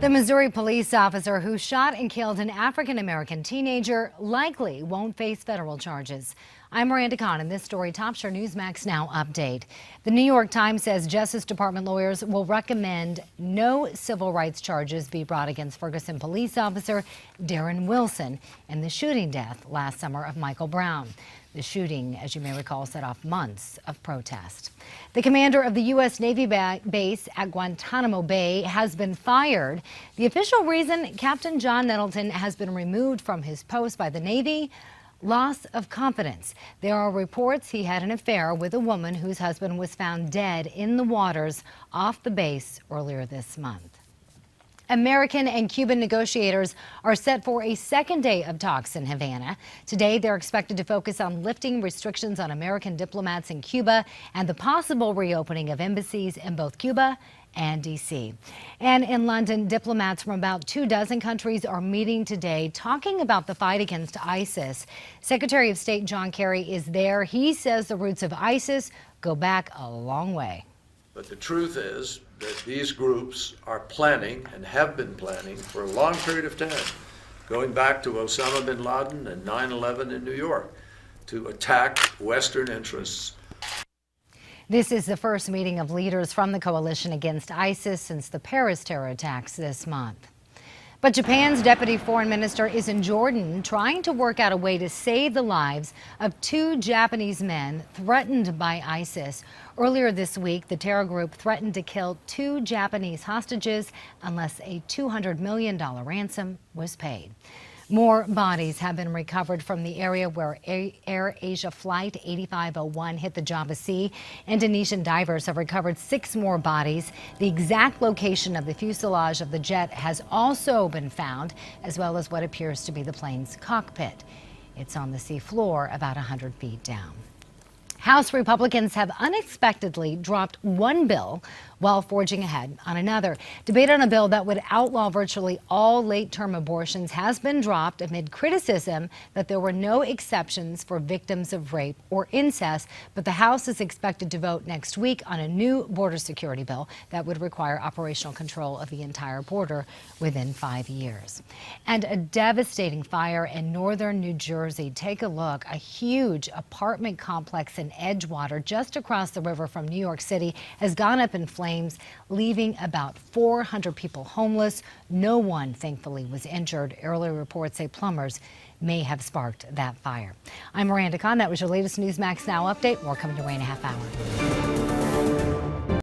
The Missouri police officer who shot and killed an African-American teenager likely won't face federal charges. I'm Miranda Kahn, and this story tops your Newsmax Now update. The New York Times says Justice Department lawyers will recommend no civil rights charges be brought against Ferguson police officer Darren Wilson in the shooting death last summer of Michael Brown. The shooting, as you may recall, set off months of protest. The commander of the U.S. Navy base at Guantanamo Bay has been fired. The official reason: Captain John Nettleton has been removed from his post by the Navy. Loss of confidence. There are reports he had an affair with a woman whose husband was found dead in the waters off the base earlier this month. American and Cuban negotiators are set for a second day of talks in Havana. Today, they're expected to focus on lifting restrictions on American diplomats in Cuba and the possible reopening of embassies in both Cuba and D.C. And in London, diplomats from about 24 countries are meeting today talking about the fight against ISIS. Secretary of State John Kerry is there. He says the roots of ISIS go back a long way. But the truth is that these groups are planning and have been planning for a long period of time, going back to Osama bin Laden and 9/11 in New York, to attack Western interests. This is the first meeting of leaders from the coalition against ISIS since the Paris terror attacks this month. But Japan's deputy foreign minister is in Jordan trying to work out a way to save the lives of 2 Japanese men threatened by ISIS. Earlier this week, the terror group threatened to kill 2 Japanese hostages unless a $200 million ransom was paid. More bodies have been recovered from the area where Air Asia Flight 8501 hit the Java Sea. Indonesian divers have recovered 6 more bodies. The exact location of the fuselage of the jet has also been found, as well as what appears to be the plane's cockpit. It's on the sea floor about 100 feet down. House Republicans have unexpectedly dropped one bill while forging ahead on another. Debate on a bill that would outlaw virtually all late-term abortions has been dropped amid criticism that there were no exceptions for victims of rape or incest. But the House is expected to vote next week on a new border security bill that would require operational control of the entire border within 5 years. And a devastating fire in northern New Jersey. Take a look. A huge apartment complex in Edgewater, just across the river from New York City, has gone up in flames, leaving about 400 people homeless. No one, thankfully, was injured. Earlier reports say plumbers may have sparked that fire. I'm Miranda Kahn. That was your latest Newsmax Now update. More coming your way in a half hour.